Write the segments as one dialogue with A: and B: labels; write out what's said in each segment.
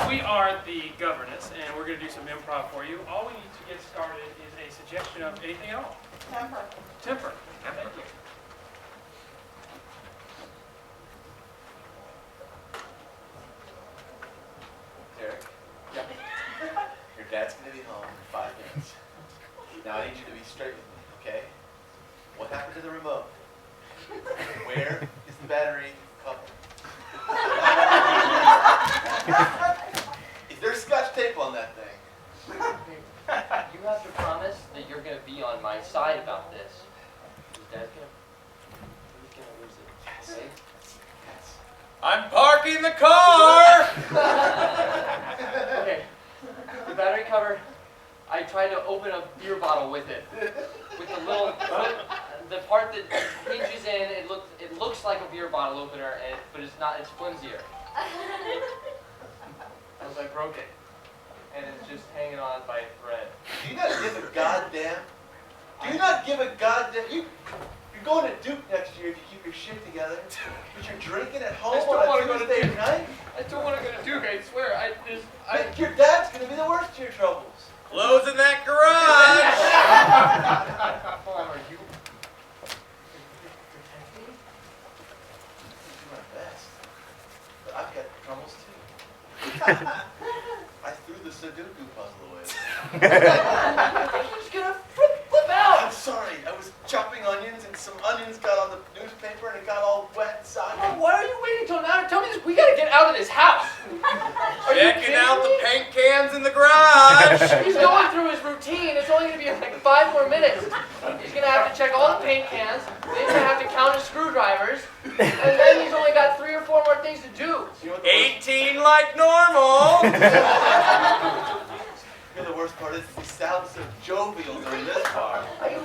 A: We are the Governess, and we're going to do some improv for you. All we need to get started is a suggestion of anything at all.
B: Temper.
A: Temper. Thank you.
C: Derek?
A: Yep.
C: Your dad's going to be home in 5 minutes. Now I need you to be straight with me, okay? What happened to the remote? Where is the battery coupled? Is there scotch tape on that thing?
D: You have to promise that you're going to be on my side about this. Is Dad he's going to lose it.
C: Yes.
D: Okay?
C: Yes.
E: I'm parking the car!
D: Okay. The battery cover, I tried to open a beer bottle with it. With the little, the part that hinges in, it looks like a beer bottle opener, but it's not, it's flimsier. As I broke it. And it's just hanging on by a thread.
C: Do you not give a goddamn? Do you not give a goddamn? You're going to Duke next year if you keep your shit together. But you're drinking at home on a Tuesday night?
D: I still want to go to Duke, I swear.
C: But your dad's going to be the worst of your troubles.
E: Closing that garage!
D: Mom, are you protecting?
C: I do my best. But I've got troubles too. I threw the Sudoku puzzle away.
D: He's gonna flip out!
C: I'm sorry. I was chopping onions and some onions got on the newspaper and it got all wet and soggy.
D: Oh, why are you waiting till now to tell me this? We gotta get out of this house! Are you
E: Checking
D: kidding
E: out
D: me?
E: the paint cans in the garage!
D: He's going through his routine. It's only gonna be like 5 more minutes. He's gonna have to check all the paint cans, then he's gonna have to count his screwdrivers, and then he's only got 3 or 4 more things to do.
C: You know what the
E: 18 like normal!
C: You know the worst part is he sounds so jovial during this part.
D: He is.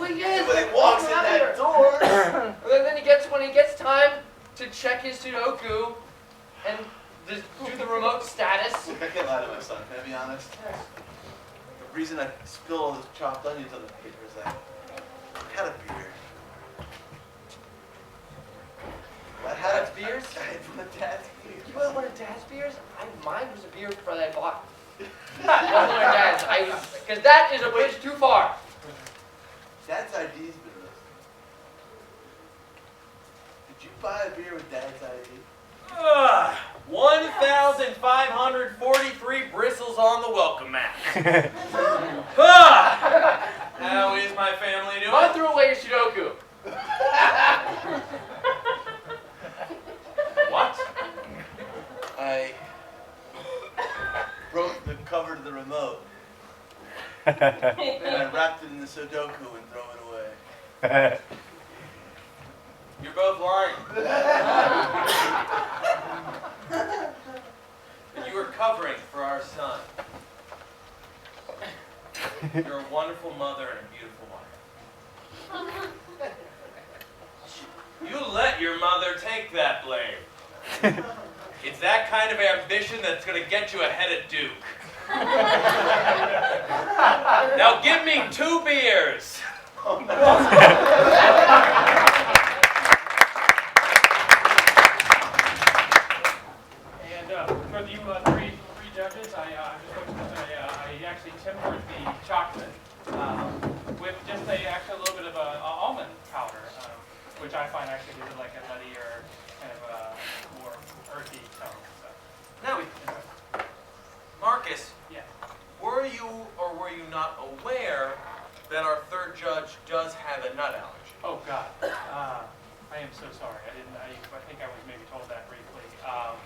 C: When he walks in that door.
D: And then when he gets time to check his Sudoku and do the remote status.
C: Look, I can't lie to my son. Can I be honest? The reason I spilled all those chopped onions on the paper is I had a beer. I had
D: Dad's beers?
C: I had one of Dad's beers.
D: You had one of Dad's beers? Mine was a beer that I bought. It wasn't one of Dad's. Because that is a bridge too far.
C: Dad's ID's been listed. Did you buy a beer with Dad's ID?
E: 1,543 bristles on the welcome mat. How is my family doing?
D: Run through away your Sudoku.
E: What?
C: I broke the cover to the remote. And I wrapped it in the Sudoku and throw it away.
E: You're both lying. And you were covering for our son. You're a wonderful mother and a beautiful wife. You let your mother take that blame. It's that kind of ambition that's going to get you ahead at Duke. Now give me 2 beers.
A: And for you three judges, I actually tempered the chocolate with just a little bit of almond powder, which I find actually gives it like a nuttier, kind of a more earthy tone. So.
E: Now, Marcus,
A: Yeah.
E: were you or were you not aware that our third judge does have a nut allergy?
A: Oh God, I am so sorry. I think I was maybe told that briefly.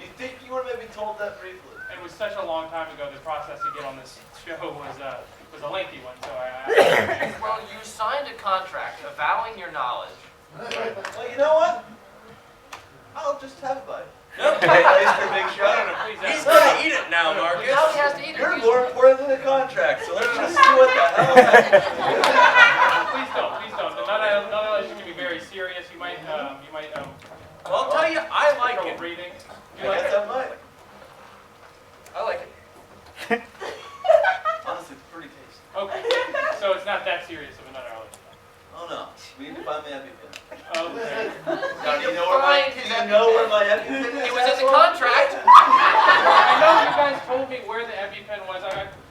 C: You think you were maybe told that briefly?
A: It was such a long time ago. The process to get on this show was a lengthy one. So I
D: Well, you signed a contract avowing your knowledge.
C: Well, you know what? I'll just have a bite.
E: Nope.
C: Mr. Big Shot.
A: please.
E: He's going to eat it now, Marcus.
D: Now he has to eat it.
C: You're more important than the contract, so let's just see what the hell happens.
A: Please don't. The nut allergy can be very serious. You might.
E: Well, I'll tell you, I like
A: trouble
E: it.
A: breathing.
C: I guess I might.
D: I like it.
C: Honestly, it's pretty tasty.
A: Okay. So it's not that serious of a nut allergy.
C: Oh no, we need to find my EpiPen.
A: Okay.
C: Now, do you know where my EpiPen is?
D: It was in the contract.
A: I know you guys told me where the EpiPen was.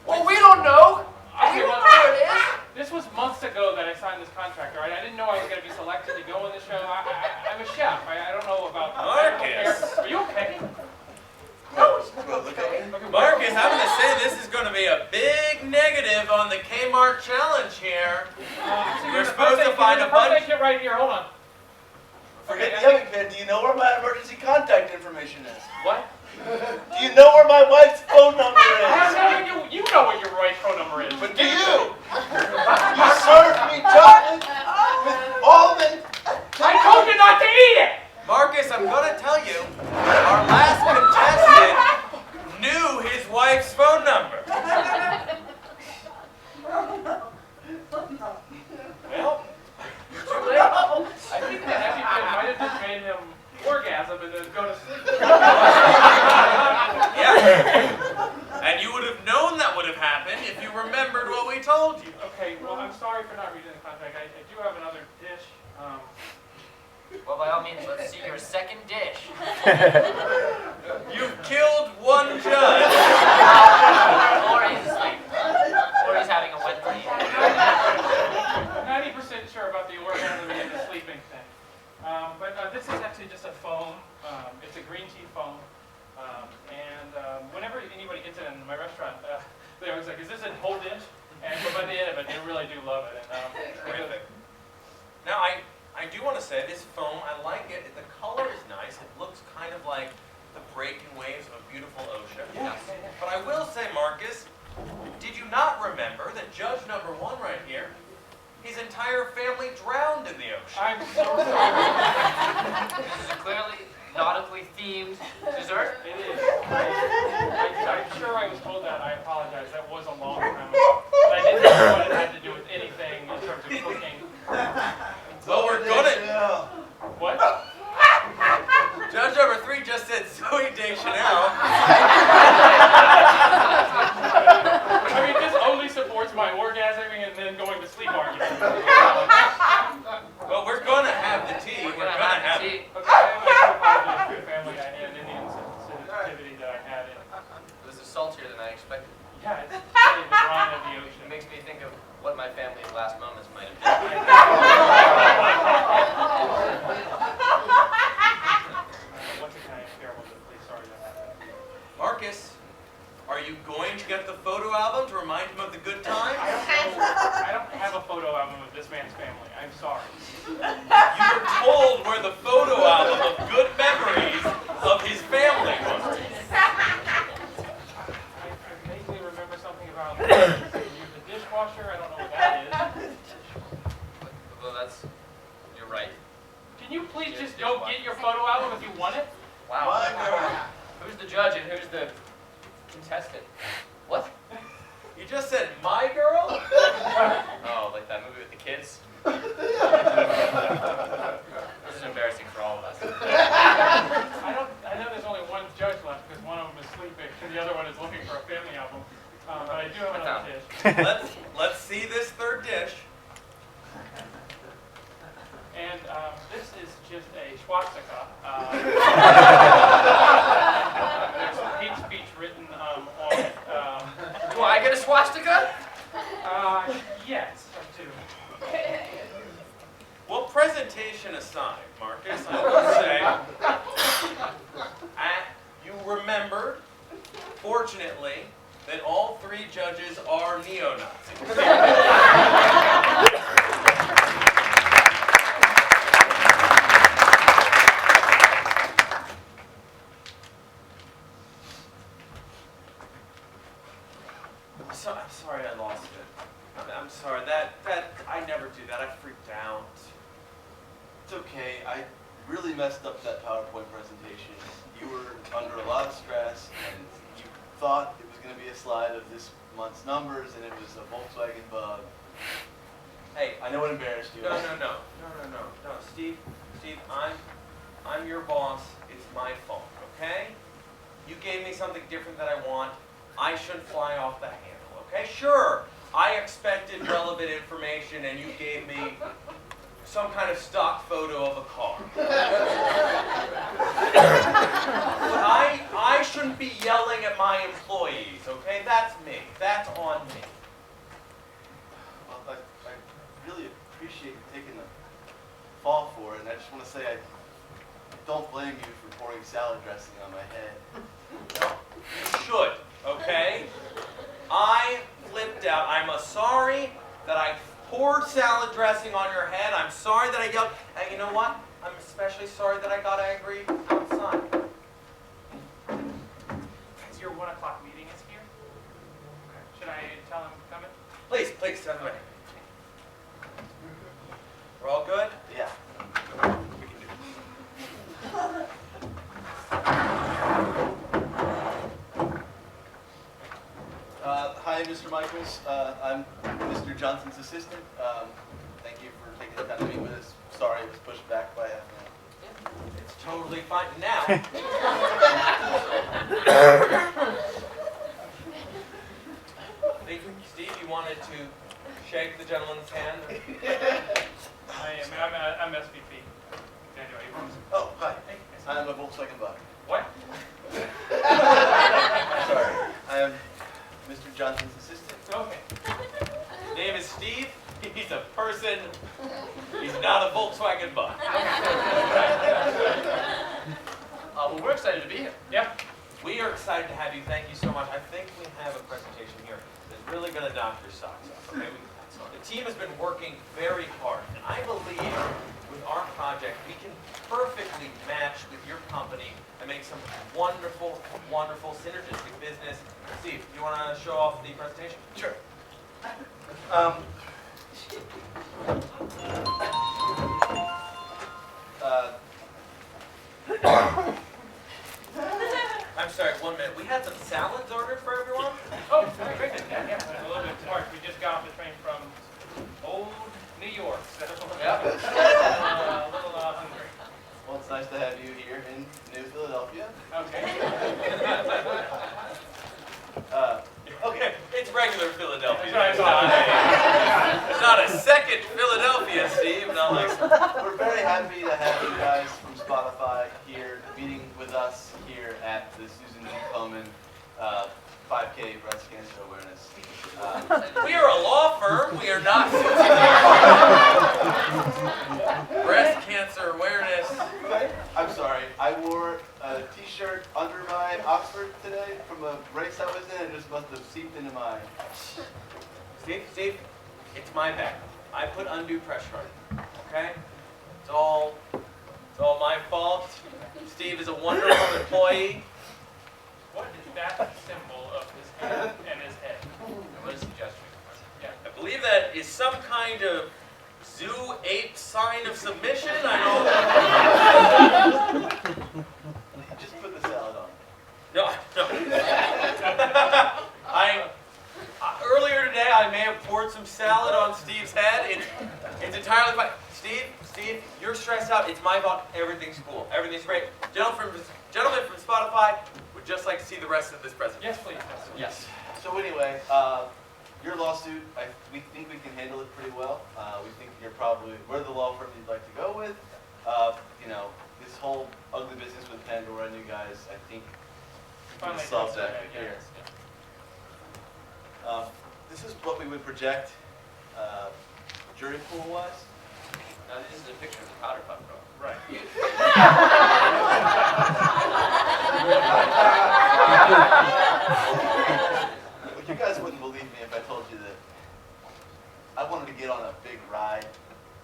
D: Well, we don't know.
A: Okay,
D: You
A: well,
D: know where it is.
A: this was months ago that I signed this contract, all right? I didn't know I was going to be selected to go on the show. I'm a chef. I don't know about...
E: Marcus.
A: Are you okay?
D: No, it's
C: Well, look at me.
E: Marcus, I'm going to say this is going to be a big negative on the Kmart challenge here. We're supposed to find a bunch...
A: Get right here. Hold on.
C: Forget the EpiPen. Do you know where my emergency contact information is?
A: What?
C: Do you know where my wife's phone number is?
A: You know what your right phone number is.
C: But do you? You served me chocolate with almond.
A: I told you not to eat it!
E: Marcus, I'm going to tell you, our last contestant knew his wife's phone number.
A: Well, too late. I think the EpiPen might have just made him orgasm and then go to sleep.
E: Yeah. And you would have known that would have happened if you remembered what we told you.
A: Okay, well, I'm sorry for not reading the contract. I do have another dish.
D: Well, by all means, let's see your second dish.
E: You've killed one judge.
D: Or he's asleep. Or he's having a wet dream.
A: I'm 90% sure about the orgasm and the sleeping thing. But this is actually just a foam. It's a green tea foam. Whenever anybody gets it in my restaurant, they always like, is this a whole dish? And by the end of it, they really do love it. And,
E: Terrific. Now, I do want to say this foam, I like it. The color is nice. It looks kind of like the breaking waves of a beautiful ocean.
A: Yeah.
E: But I will say, Marcus, did you not remember that judge number 1 right here, his entire family drowned in the ocean?
A: I'm so sorry.
D: This is a clearly nautically themed dessert.
A: It is. I'm sure I was told that. I apologize. That was a long time ago. But I didn't know what it had to do with anything in terms of cooking.
E: Well, we're gonna...
A: What?
E: Judge number 3 just said Zoe Deschanel.
A: I mean, this only supports my orgasming and then going to sleep argument.
E: Well, we're gonna have the tea.
D: We're gonna have the tea.
A: Okay, I apologize to the family and Indian sensitivity that I had.
D: This is saltier than I expected.
A: Yeah, it's really the brine of the
D: It
A: ocean.
D: makes me think of what my family's last moments might have been.
A: Once again, I'm terrible. Please, sorry that happened.
E: Marcus, are you going to get the photo album to remind him of the good times?
A: I don't have a photo album of this man's family. I'm sorry.
E: You were told where the photo album of good memories of his family was.
A: I vaguely remember something about the dishwasher. I don't know what that is.
D: Well, you're right.
A: Can you please just go get your photo album if you want it?
D: Wow. Who's the judge and who's the contestant? What?
E: You just said, my girl?
D: Oh, like that movie with the kids? This is embarrassing for all of us.
A: I know there's only one judge left because one of them is sleeping and the other one is looking for a family album. But I do have another dish.
E: Let's see this third dish.
A: And this is just a swastika. There's some hate speech written on it.
D: Do I get a swastika?
A: Yes, I do.
E: Well, presentation aside, Marcus, I will say, you remembered, fortunately, that all 3 judges are neo-Nazis. I'm sorry I lost it. I'm sorry. I never do that. I freaked out.
C: It's okay. I really messed up that PowerPoint presentation. You were under a lot of stress, and you thought it was going to be a slide of this month's numbers, and it was a Volkswagen Bug. Hey, I know it embarrassed you.
E: No, Steve, I'm your boss. It's my fault, okay? You gave me something different that I want. I shouldn't fly off the handle, okay? Sure, I expected relevant information, and you gave me some kind of stock photo of a car. But I shouldn't be yelling at my employees, okay? That's me. That's on me.
C: Well, I really appreciate you taking the fall for it, and I just want to say I don't blame you for pouring salad dressing on my head.
E: No, you should, okay? I flipped out. I'm sorry that I poured salad dressing on your head. I'm sorry that I yelled. And you know what? I'm especially sorry that I got angry outside.
A: Guys, your 1 o'clock meeting is here. Okay. Should I tell him to come in?
E: Please, please, send them in. We're all good?
C: Yeah.
E: We can do this.
C: Hi, Mr. Michaels. I'm Mr. Johnson's assistant. Thank you for taking the time to meet with us. Sorry it was pushed back by a half an hour.
E: It's totally fine. Now, Steve, you wanted to shake the gentleman's hand?
A: I'm SVP. Anyway,
C: Oh, hi.
A: hey,
C: I'm a Volkswagen bug.
A: what?
C: Sorry. I am Mr. Johnson's assistant.
A: Okay.
E: His name is Steve. He's a person. He's not a Volkswagen bug.
D: Well, we're excited to be here.
A: Yeah.
E: We are excited to have you. Thank you so much. I think we have a presentation here that's really going to knock your socks off. Okay? The team has been working very hard, and I believe with our project we can perfectly match with your company and make some wonderful, wonderful synergistic business. Steve, you want to show off the presentation?
C: Sure.
E: I'm sorry, 1 minute. We had some salads ordered for everyone?
A: Oh, very good. Yeah. A little bit smart. We just got off the train from old New York. So
D: Yeah.
A: a little hungry.
C: Well, it's nice to have you here in New Philadelphia.
A: Okay.
E: Okay, it's regular Philadelphia.
A: That's what I
E: It's not a second Philadelphia, Steve. Not like
C: We're very happy to have you guys from Spotify here meeting with us here at the Susan G. Komen 5K Breast Cancer Awareness.
E: we are a law firm. We are not breast cancer awareness.
C: I'm sorry, I wore a t-shirt under my Oxford today from a race I was in. It just must have seeped into my...
E: Steve, it's my bad. I put undue pressure on you. Okay? It's all my fault. Steve is a wonderful employee.
A: What is that symbol of his hand and his head?
E: What a suggestion.
A: Yeah.
E: I believe that is some kind of zoo ape sign of submission. I
C: Just put the salad on.
E: don't. No. Earlier today, I may have poured some salad on Steve's head. It's entirely fine. Steve, you're stressed out. It's my fault. Everything's cool. Everything's great. Gentlemen from Spotify would just like to see the rest of this presentation.
A: Yes, please.
D: Yes.
C: So anyway, your lawsuit, we think we can handle it pretty well. We think we're the law firm you'd like to go with. This whole ugly business with Pandora and you guys, I think
A: Finally,
C: solves
A: that's,
C: that
A: yeah,
C: here.
A: yeah.
C: This is what we would project jury pool-wise.
D: Now, this is a picture of the powder puff girl.
A: Right.
C: Well, you guys wouldn't believe me if I told you that I wanted to get on a big ride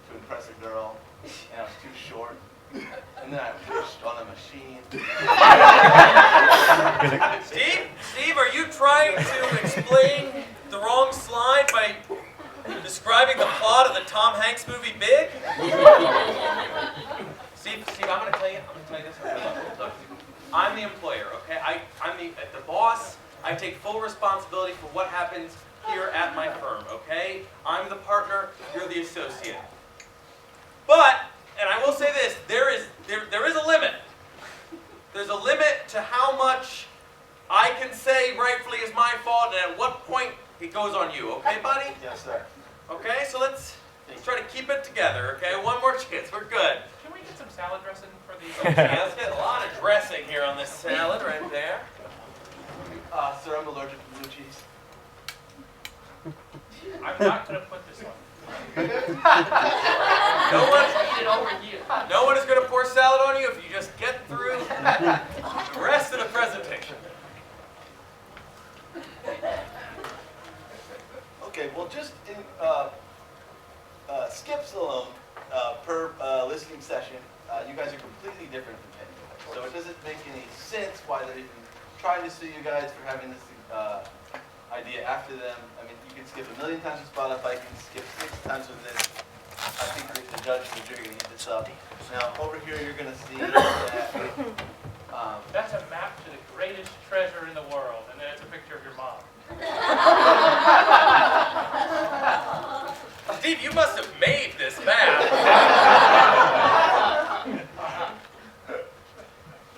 C: to impress a girl, and I was too short. And then I wished on a machine.
E: Steve, are you trying to explain the wrong slide by describing the plot of the Tom Hanks movie Big? Steve, I'm going to tell you this. Look, I'm the employer, okay? I'm the boss. I take full responsibility for what happens here at my firm, okay? I'm the partner, you're the associate. But, and I will say this, there is a limit. There's a limit to how much I can say rightfully is my fault and at what point it goes on you, okay, buddy?
C: Yes, sir.
E: Okay, so let's Let's try to keep it together, okay? One more chance. We're good.
A: Can we get some salad dressing for these?
E: Yeah, let's get a lot of dressing here on this salad right there.
C: Sir, I'm allergic to blue cheese.
A: I'm not going to put this on.
E: No one,
D: Eat it over here.
E: no one is going to pour salad on you if you just get through the rest of the presentation.
C: Okay, well, just in skips alone per listening session, you guys are completely different from Penny. So it doesn't make any sense why they're even trying to sue you guys for having this idea after them. I mean, you can skip 1,000,000 times with Spotify, you can skip 6 times with this. I think that the judge and the jury are going to eat this up. Now, over here, you're going to see that
A: That's a map to the greatest treasure in the world, and then it's a picture of your mom.
E: Steve, you must have made this map.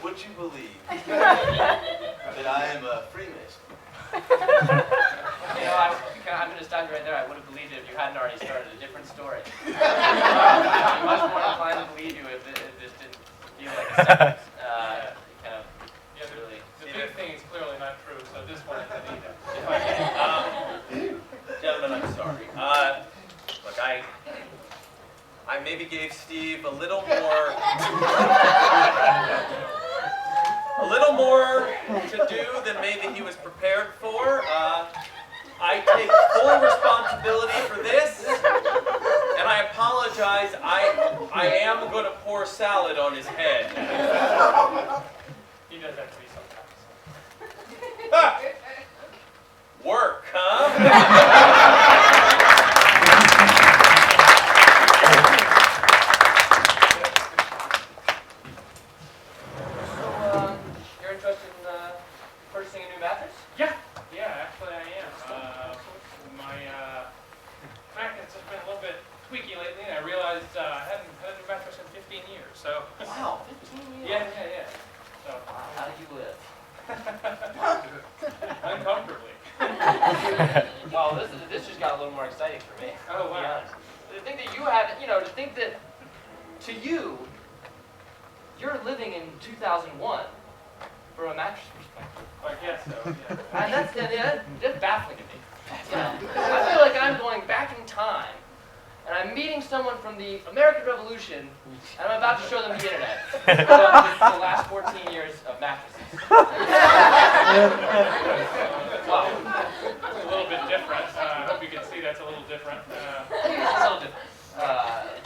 C: would you believe that I am a Freemason?
D: You know, I'm going to stop you right there. I would have believed it if you hadn't already started a different story. I'm much more inclined to believe you if this didn't feel like a sentence. Kind of,
A: Yeah,
D: really.
A: the big thing is clearly not true, so this one isn't either.
E: If I can. Gentlemen, I'm sorry. Look, I maybe gave Steve a little more to do than maybe he was prepared for. I take full responsibility for this, and I apologize. I am going to pour salad on his head.
A: He does that to me sometimes.
E: Ah! Work, huh?
D: So, you're interested in purchasing a new mattress?
A: Yeah, actually I am. My magnets have been a little bit tweaky lately, and I realized I hadn't had a new mattress in 15 years, so.
D: Wow, 15 years.
A: Yeah. So,
D: Wow, how did you live?
A: uncomfortably.
D: Well, this just got a little more exciting for me.
A: Oh,
D: To be
A: wow.
D: honest. To think that you have, to think that to you, you're living in 2001 from a mattress perspective.
A: I guess so, yeah.
D: And that's baffling to me. I feel like I'm going back in time, and I'm meeting someone from the American Revolution, and I'm about to show them the internet. The last 14 years of mattresses. Wow.
A: It's a little bit different. I hope you can see that's a little different.
D: It's a little different.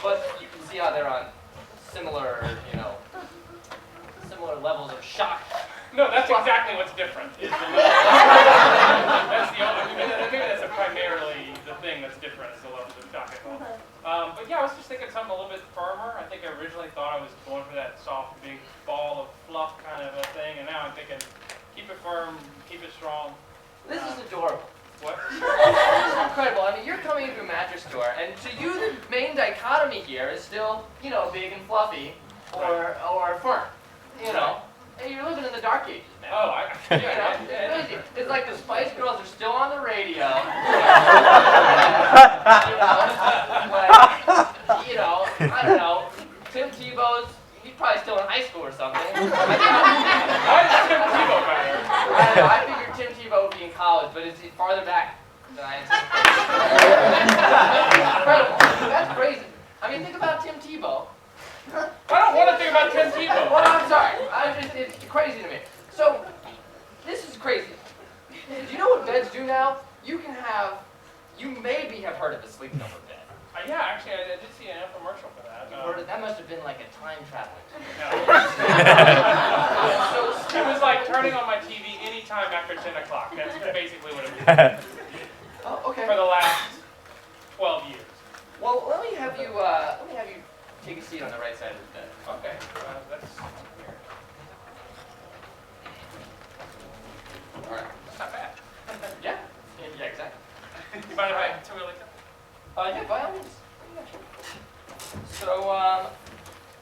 D: But you can see how they're on similar, similar levels of shock.
A: No, that's exactly what's different. Is the that's the only, maybe that's primarily the thing that's different is the levels of shock involved. But yeah, I was just thinking something a little bit firmer. I think I originally thought I was going for that soft, big ball of fluff kind of a thing, and now I'm thinking keep it firm, keep it strong.
D: This is adorable.
A: What?
D: This is incredible. I mean, you're coming into a mattress store, and to you, the main dichotomy here is still, big and fluffy, or firm. And you're living in the dark ages, man.
A: Oh,
D: It's like the Spice Girls are still on the radio. I don't know. Tim Tebow's, he's probably still in high school or something.
A: Why does Tim Tebow matter?
D: I don't know. I figured Tim Tebow would be in college, but it's farther back than I anticipated. Incredible. That's crazy. I mean, think about Tim Tebow.
A: I don't want to think about Tim Tebow.
D: Well, I'm sorry. It's crazy to me. So, this is crazy. Do you know what beds do now? You maybe have heard of a sleep number bed.
A: Yeah, actually, I did see an infomercial for that.
D: That must have been like a time traveling.
A: It was like turning on my TV anytime after 10 o'clock. That's basically what it was.
D: Oh, okay.
A: For the last 12 years.
D: Well, let me have you take a seat on the right side of the bed.
A: Okay, that's weird.
D: All right.
A: That's not bad.
D: Yeah, exactly.
A: You mind if I took a look?
D: Yeah, by all means. So,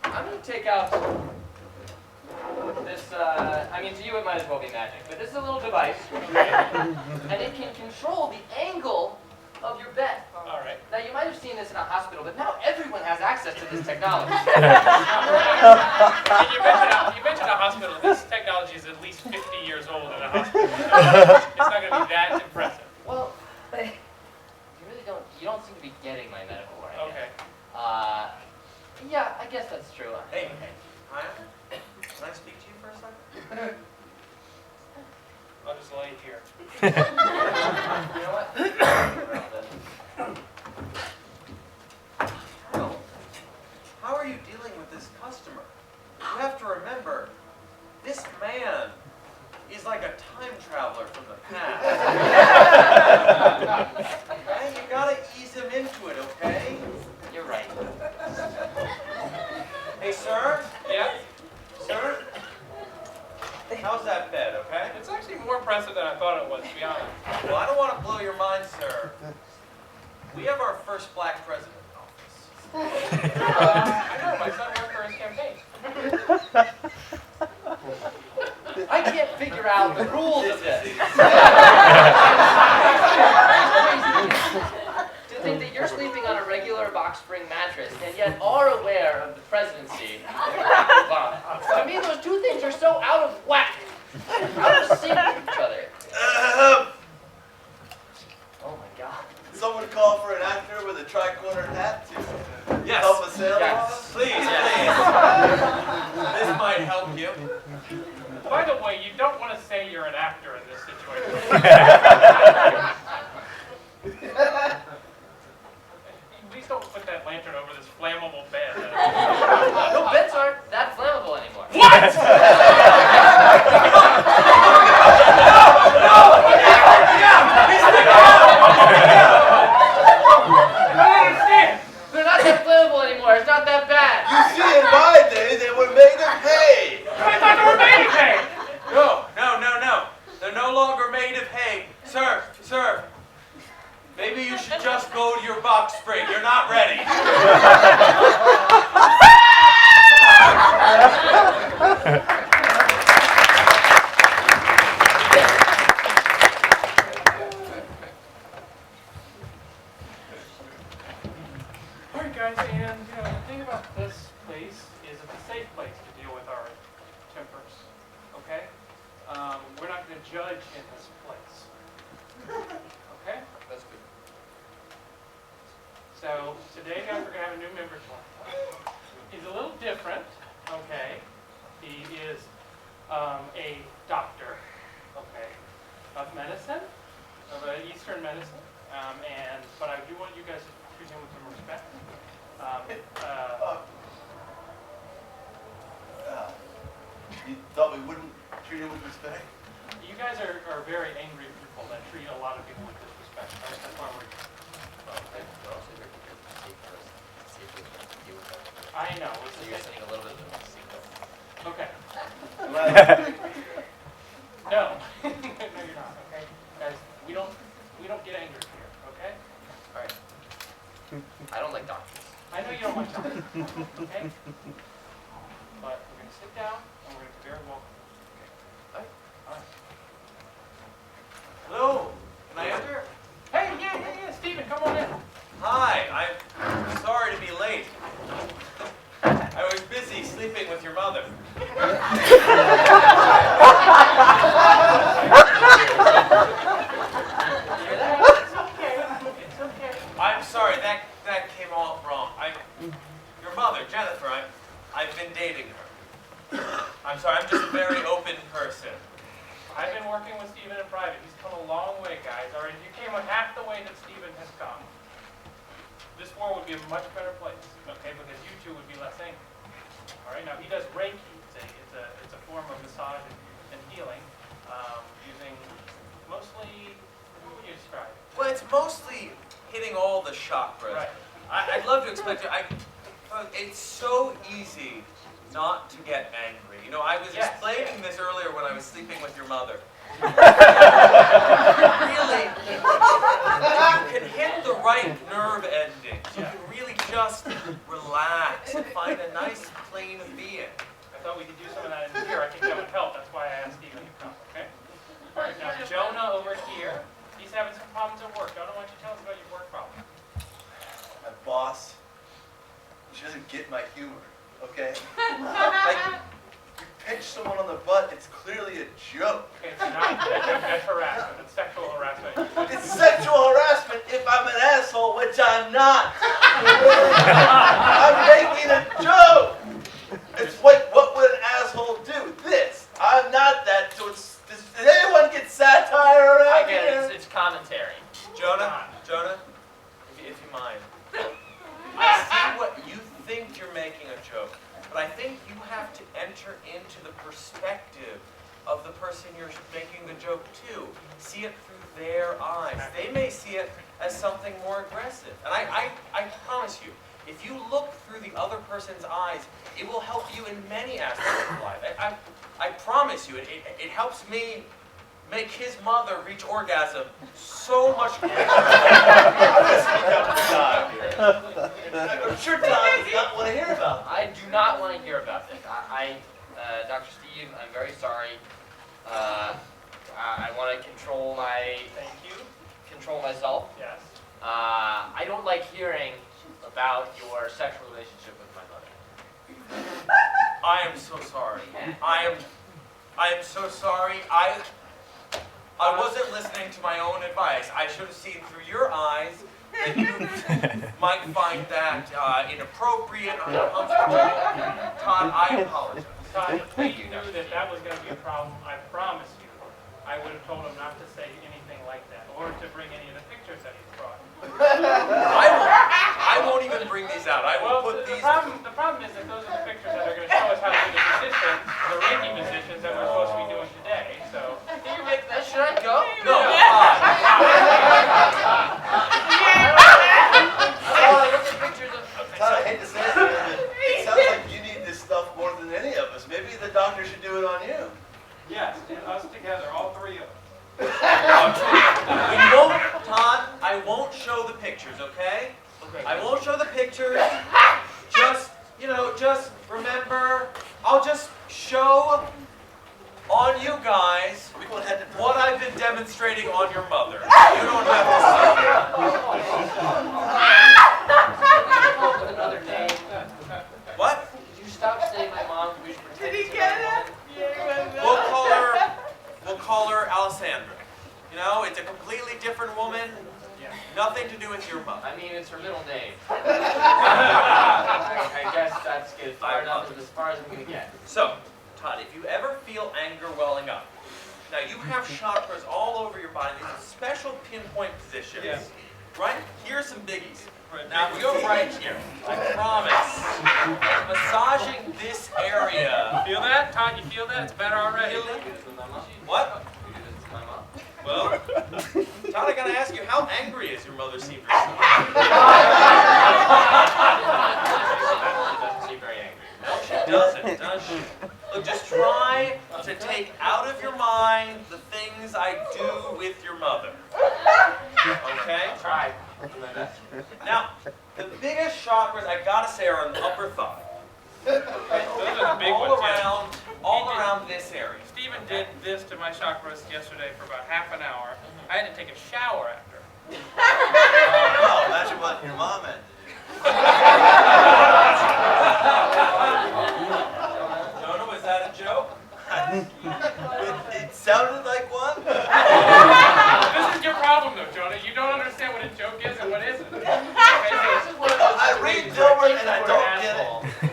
D: I'm going to take out this, to you it might as well be magic, but this is a little device, and it can control the angle of your bed.
A: All right.
D: Now, you might have seen this in a hospital, but now everyone has access to this technology.
A: And you mentioned a hospital. This technology is at least 50 years old in a hospital. So it's not going to be that impressive.
D: Well, you don't seem to be getting my metaphor. I
A: Okay.
D: guess. Yeah, I guess that's true.
E: Hey, hi. Can I speak to you for a second?
A: I'll just lay here.
D: You know what?
E: Harold, how are you dealing with this customer? You have to remember, this man is like a time traveler from the past. And you gotta ease him into it, okay?
D: You're right.
E: Hey, sir?
A: Yeah,
E: Sir? How's that bed, okay?
A: it's actually more impressive than I thought it was, to be honest.
E: Well, I don't want to blow your mind, sir. We have our first black president in office.
A: I know, my son worked for his campaign.
D: I can't figure out the rules of this. To think that you're sleeping on a regular box spring mattress and yet are aware of the presidency of Obama. To me, those two things are so out of whack, out of sync with each other. Oh my God.
C: Someone call for an actor with a tri-corner hat to
E: Yes.
C: help us sail
D: Yes.
C: along?
E: Please, please. This might help you.
A: By the way, you don't want to say you're an actor in this situation. Please don't put that lantern over this flammable bed.
D: No, beds aren't that flammable anymore.
A: What? I don't understand.
D: They're not that flammable anymore. It's not that bad.
C: You see, in my day, they were made of hay.
A: I thought they were made of hay.
E: No. They're no longer made of hay. Sir. Maybe you should just go to your box spring. You're not ready.
A: All right, guys, and the thing about this place is it's a safe place to deal with our tempers. Okay? We're not going to judge in this place. Okay?
D: That's good.
A: So today, guys, we're going to have a new member join. He's a little different. Okay? He is a doctor. Okay? Of medicine, of Eastern medicine, but I do want you guys to treat him with some respect.
C: You thought we wouldn't treat him with respect?
A: You guys are very angry people that treat a lot of people with disrespect. Right? That's why we're. I know.
D: So you're sending a little bit of a signal.
A: Okay.
C: Well,
A: No. No, you're not. Okay, guys. We don't get angry here. Okay.
D: All right. I don't like doctors.
A: I know you don't like talking. Okay. But we're gonna sit down and we're gonna be very welcome.
D: All right.
A: All right.
E: Hello. Can I enter?
A: Hey, yeah, Stephen, come on in.
E: Hi. I'm sorry to be late. I was busy sleeping with your mother.
A: It's okay.
E: I'm sorry. That came all wrong. Your mother, Jennifer. I've been dating her. I'm sorry. I'm just a very open person.
A: I've been working with Stephen in private. He's come a long way, guys. All right, if you came half the way that Stephen has come, this world would be a much better place, okay? Because you two would be less angry. All right. Now he does Reiki. It's a form of massage and healing, using mostly. What would you describe it?
E: Well, it's mostly hitting all the chakras.
A: Right.
E: I'd love to explain to you. It's so easy not to get angry. You know, I was
A: Yes.
E: explaining this earlier when I was sleeping with your mother. Really, you can hit the right nerve endings. You can really just relax and find a nice plane of being.
A: I thought we could do some of that in here. I think that would help. That's why I asked Stephen to come. Okay. All right. Now Jonah over here, he's having some problems at work. Jonah, why don't you tell us about your work problem?
C: boss. She doesn't get my humor, okay? Like, you pinch someone on the butt, it's clearly a joke.
A: It's not, that's harassment, it's sexual harassment.
C: It's sexual harassment if I'm an asshole, which I'm not. I'm making a joke. It's like, what would an asshole do? This. I'm not that, so it's, does anyone get satire around
D: I get
C: here?
D: it. It's commentary.
E: Jonah, if you mind. I see what you think you're making a joke, but I think you have to enter into the perspective of the person you're making the joke to. See it through their eyes. They may see it as something more aggressive. And I promise you, if you look through the other person's eyes, it will help you in many aspects of life. I promise you, it helps me make his mother reach orgasm so much quicker.
C: I'm sure Tom does not want to hear about it.
D: I do not want to hear about this. Dr. Steve, I'm very sorry. I want to control myself.
A: Yes.
D: I don't like hearing about your sexual relationship with my mother.
E: I am so sorry. I am so sorry. I wasn't listening to my own advice. I should have seen through your eyes that you might find that inappropriate, uncomfortable. Todd, I apologize.
A: Todd, if we knew that that was going to be a problem, I promise you, I would have told him not to say anything like that, or to bring any of the pictures that he's brought.
E: I won't even bring these out. I will
A: Well,
E: put these.
A: the problem is that those are the pictures that are going to show us how to do the positions, the Reiki positions that we're supposed to be doing today. So,
D: Can you make that? Should I go?
E: No,
D: I look at pictures of.
C: Todd, I hate to say it, but it sounds like you need this stuff more than any of us. Maybe the doctor should do it on you.
A: yes, and us together, all three of us.
E: We won't, Todd, I won't show the pictures, okay? I won't show the pictures. Just remember, I'll just show on you guys what I've been demonstrating on your mother. You don't have to
D: With another name.
E: see. What?
D: Did you stop saying my mom? We should pretend
B: Did he
D: to
B: get
D: my
B: it?
D: woman?
E: We'll call her Alessandra. You know, it's a completely different woman.
A: Yeah.
E: Nothing to do with your mother.
D: I mean, it's her middle name. I guess that's good. Far enough as far as I'm gonna get.
E: So, Todd, if you ever feel anger welling up, now you have chakras all over your body. These are special pinpoint positions.
A: Yes.
E: Right? Here's some biggies. Now, if you go right here, I promise, massaging this area.
A: Feel that? Todd, you feel that? It's better already.
D: You do this with my mom?
E: What?
D: You do this with my mom?
E: Well, Todd, I gotta ask you, how angry is your mother seem recently?
D: She doesn't seem very angry.
E: No, she doesn't, does she? Look, just try to take out of your mind the things I do with your mother. Okay?
D: Try. Do my best.
E: Now, the biggest chakras, I gotta say, are on the upper thigh.
A: Those are the big
E: all
A: ones, yeah.
E: around, all around this area.
A: Stephen did this to my chakras yesterday for about half an hour. I had to take a shower after.
C: Oh, imagine what your mom had to
E: Jonah, was that a joke?
C: do. It sounded like one.
A: This is your problem, though, Jonah. You don't understand what a joke is and what isn't. Okay, so
D: This is one of those
C: I read Dilbert and I don't get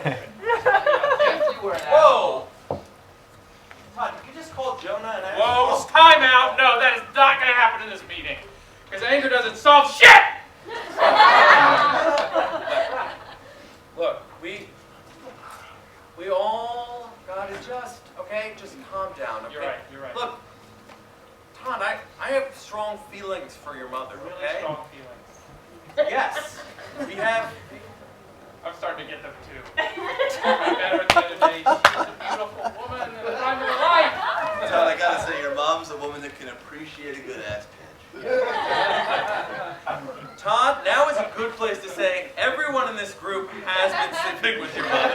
C: it.
D: If you were an asshole.
E: Whoa! Todd, did you just call Jonah an
A: whoa,
E: asshole?
A: time out. No, that is not going to happen in this meeting. Because anger doesn't solve shit!
E: Look, we all gotta just calm down, okay?
A: You're right, you're right.
E: Look, Todd, I have strong feelings for your mother,
A: Really
E: okay?
A: strong feelings.
E: Yes, we have.
A: I'm starting to get them, too. I met her the other day. She's a beautiful woman in the prime of her life.
C: Todd, I gotta say, your mom's a woman that can appreciate a good ass pinch.
E: Todd, now is a good place to say everyone in this group has been sleeping with your mother.